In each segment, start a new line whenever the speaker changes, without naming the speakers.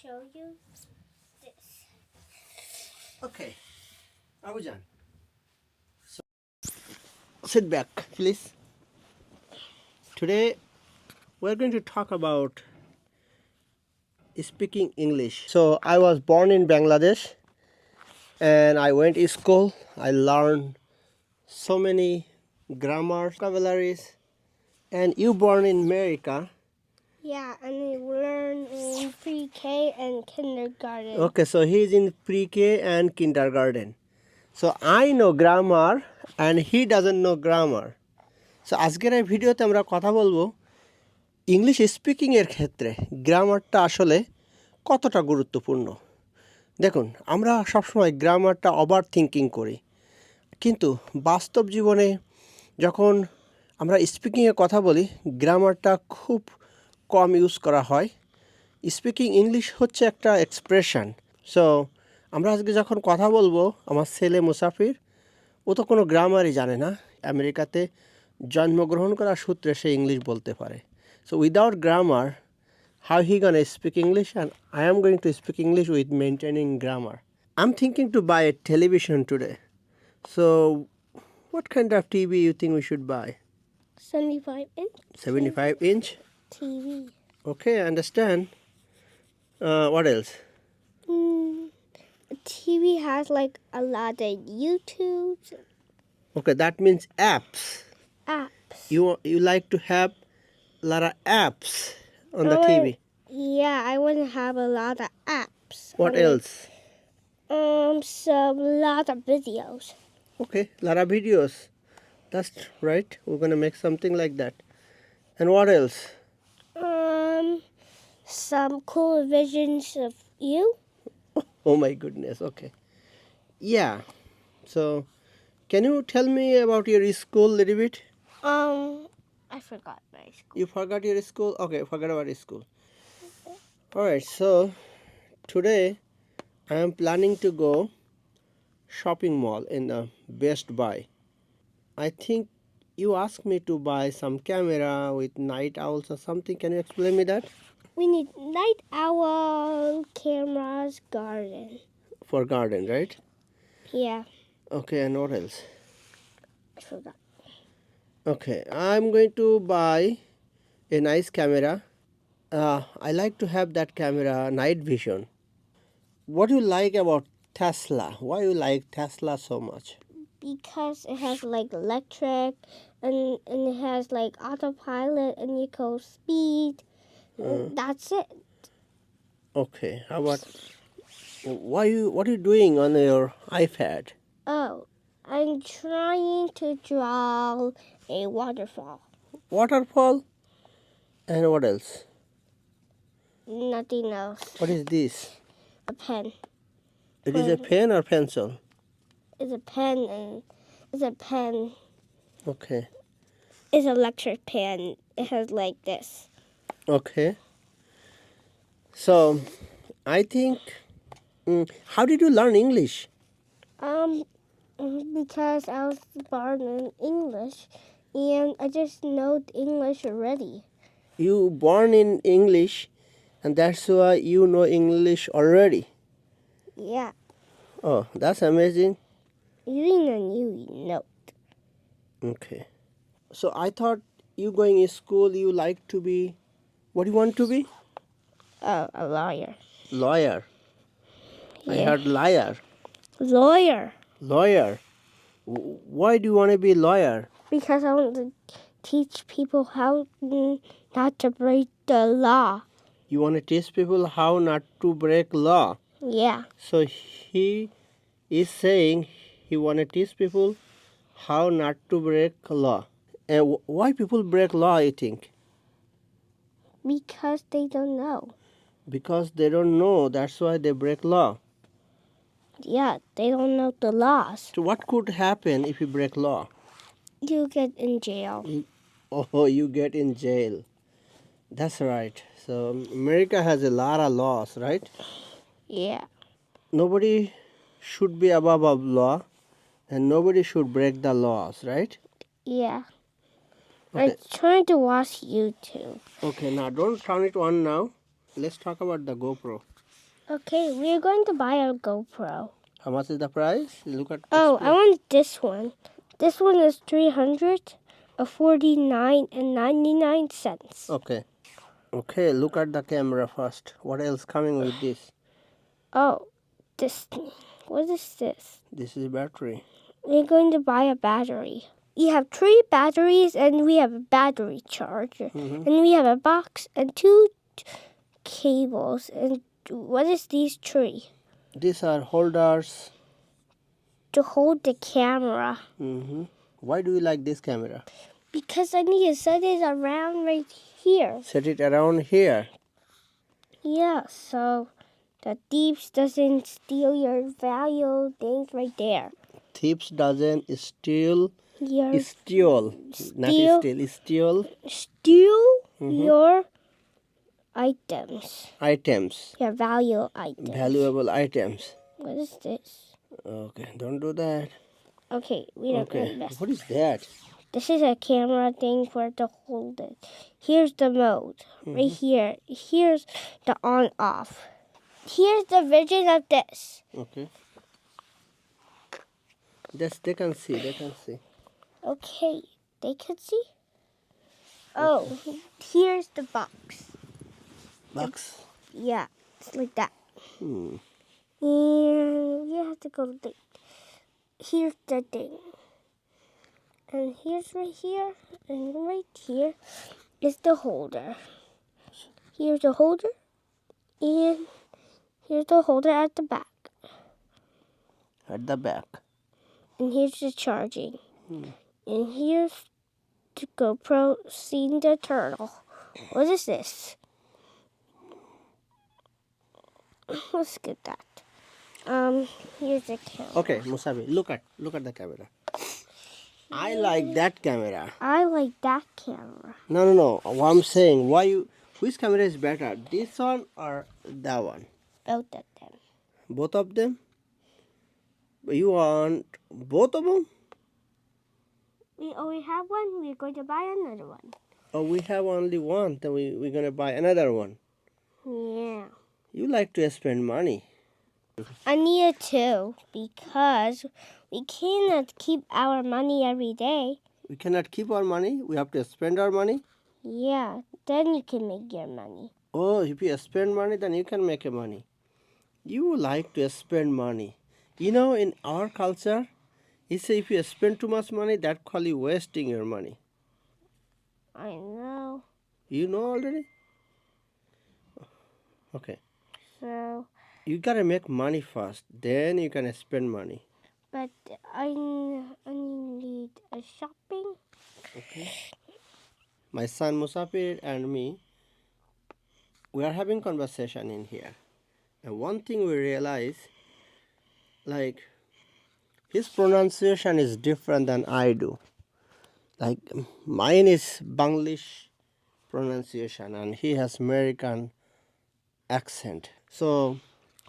show you this.
Okay, Abujan. So, sit back, please. Today, we're going to talk about speaking English. So, I was born in Bangladesh and I went to school. I learned so many grammar, vocabularies. And you born in America.
Yeah, and I learn in pre-K and kindergarten.
Okay, so he's in pre-K and kindergarten. So I know grammar and he doesn't know grammar. So আজকের এই ভিডিওতে আমরা কথা বলবো English speaking এর ক্ষেত্রে গ্রামারটা আসলে কতটা গুরুত্বপূর্ণ। দেখুন, আমরা সবসময় গ্রামারটা ওভার থিঙ্কিং করি, কিন্তু বাস্তব জীবনে যখন আমরা স্পিকিংয়ে কথা বলি গ্রামারটা খুব কম ইউজ করা হয়। স্পিকিং ইংলিশ হচ্ছে একটা এক্সপ্রেশন। সো আমরা আজকে যখন কথা বলবো, আমার ছেলে মুসাফির, ও তো কোনো গ্রামারই জানে না। আমেরিকাতে জন্মগ্রহণ করার সূত্রে সে ইংলিশ বলতে পারে। So without grammar how he gonna speak English, and I am going to speak English with maintaining grammar. I'm thinking to buy a television today. So what kind of TV you think we should buy?
75-inch
75-inch?
TV.
Okay, I understand. What else?
TV has like a lot of YouTubes.
Okay, that means apps.
Apps.
You like to have a lot of apps on the TV.
Yeah, I want to have a lot of apps.
What else?
Some lot of videos.
Okay, a lot of videos. That's right. We're gonna make something like that. And what else?
Some cool visions of you.
Oh my goodness. Okay. Yeah. So, can you tell me about your school a little bit?
I forgot my school.
You forgot your school? Okay, forget about your school. Alright, so today I am planning to go shopping mall in the Best Buy. I think you asked me to buy some camera with night owls or something. Can you explain me that?
We need night owl cameras, garden.
For garden, right?
Yeah,
Okay, and what else?
I forgot.
Okay, I'm going to buy a nice camera. I like to have that camera night vision. What do you like about Tesla? Why you like Tesla so much?
Because it has like electric and it has like autopilot and you go speed. That's it.
Okay, how about what are you doing on your iPad?
Oh, I'm trying to draw a waterfall.
Waterfall? And what else?
Nothing else.
What is this?
A pen.
It is a pen or pencil?
It's a pen and it's a pen.
Okay.
It's an electric pen. It has like this.
Okay. So, I think, how did you learn English?
Because I was born in English and I just know English already.
You born in English and that's why you know English already.
Yeah.
Oh, that's amazing.
Even you know.
Okay. So I thought you going to school, you like to be, what do you want to be?
Oh, a lawyer.
Lawyer.
Yeah.
I heard liar.
Lawyer.
Lawyer. Why do you want to be lawyer?
Because I want to teach people how not to break the law.
You want to teach people how not to break law.
Yeah.
So he is saying he want to teach people how not to break law. And why people break law, you think?
Because they don't know.
Because they don't know, that's why they break law.
Yeah, they don't know the laws.
So what could happen if you break law?
You get in jail.
Oh, you get in jail. That's right. So America has a lot of laws, right?
Yeah.
Nobody should be above law and nobody should break the laws, right?
Yeah.
Okay.
I'm trying to watch YouTube.
Okay, now don't turn it on now. Let's talk about the GoPro.
Okay, we're going to buy a GoPro.
How much is the price? Look at.
Oh, I
explain.
want this one. This one is 349.99 cents.
Okay. Okay, look at the camera first. What else coming with this?
Oh, this thing. What is this?
This is battery.
We're going to buy a battery. We have 3 batteries and we have a battery charger.
Mhm.
And we have a box and 2 cables. And what is these 3?
These are holders.
To hold the camera.
Why do you like this camera?
Because I need to set it around right here.
Set it around here.
Yeah, so the thieves doesn't steal your valuable things right there.
Thieves doesn't steal.
Your
Steal. Not steal. Steal.
steal your items.
Items.
Your valuable items.
Valuable items.
What is this?
Okay, don't do that.
Okay, we don't
Okay,
need this.
what is that?
This is a camera thing for to hold it. Here's the mode. Right here. Here's the on off. Here's the version of this.
Okay. They can see. They can see.
Okay, they can see. Oh, here's the box.
Box.
Yeah, it's like that.
Hmm.
And you have to go to the. Here's the thing. And here's right here, and right here is the holder. Here's the holder, and here's the holder at the back.
At the back.
And here's the charging. And here's the GoPro seeing the turtle. What is this? Let's get that. Here's the camera.
Okay, Musabi, look at the camera. I like that camera.
I like that camera.
No. What I'm saying, which camera is better? This one or that one?
Both of them.
Both of them? You want both of them?
We only have one. We're going to buy another one.
Or we have only one, then we're gonna buy another one.
Yeah.
You like to spend money.
I need it too because we cannot keep our money every day.
We cannot keep our money. We have to spend our money.
Yeah, then you can make your money.
Oh, if you spend money, then you can make a money. You like to spend money. You know, in our culture, it's say if you spend too much money, that call you wasting your money.
I know.
You know already? Okay.
So,
You gotta make money first, then you can spend money.
but I need a shopping.
Okay. My son Musafir and me, we are having conversation in here. And one thing we realize, like, his pronunciation is different than I do. Like, mine is Banglish pronunciation and he has American accent. So,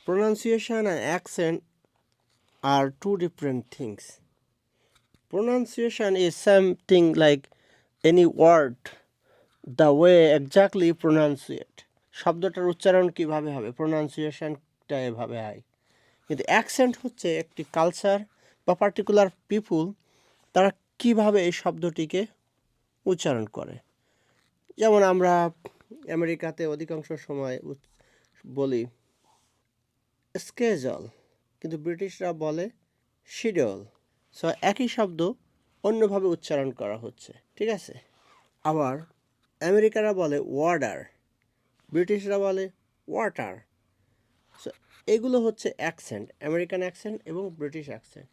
pronunciation and accent are two different things. Pronunciation is something like any word, the way exactly you pronounce it. শব্দটার উচ্চারণ কিভাবে হবে, প্রোনাউন্সিয়েশনটা এভাবে হয়। কিন্তু accent হচ্ছে একটি culture বা পার্টিকুলার পিপুল তারা কিভাবে এই শব্দটিকে উচ্চারণ করে। যেমন আমরা আমেরিকাতে অধিকাংশ সময় বলি স্কেজল, কিন্তু ব্রিটিশরা বলে শিডিউল। সো একই শব্দ অন্যভাবে উচ্চারণ করা হচ্ছে, ঠিক আছে? আবার আমেরিকারা বলে ওয়াটার, ব্রিটিশরা বলে ওয়াটার। সো এগুলো হচ্ছে অ্যাকসেন্ট, আমেরিকান অ্যাকসেন্ট এবং ব্রিটিশ অ্যাকসেন্ট,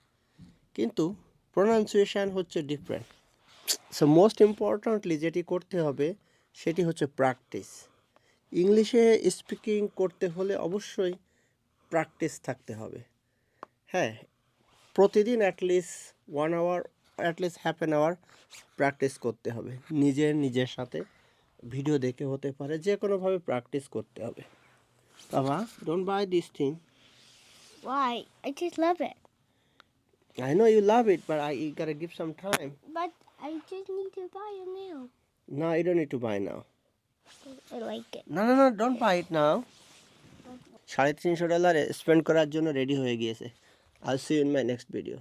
কিন্তু প্রোনাউন্সিয়েশন হচ্ছে ডিফারেন্ট। সো মোস্ট ইম্পর্ট্যান্টলি যেটি করতে হবে সেটি হচ্ছে প্র্যাকটিস। ইংলিশে স্পিকিং করতে হলে অবশ্যই প্র্যাকটিস থাকতে হবে। হ্যাঁ, প্রতিদিন at least 1 hour, at least half an hour practice করতে হবে। নিজের সাথে ভিডিও দেখে হতে পারে, যে কোনোভাবে প্র্যাকটিস করতে হবে। বাবা, don't by this thing.
Why? I just love it.
I know you love it, but you gotta give some time.
But I just need to buy it now.
No, you don't need to buy now.
I like it.
No, don't buy it now. $350 spend করার জন্য ready হয়ে গিয়েছে। I see you in my next video.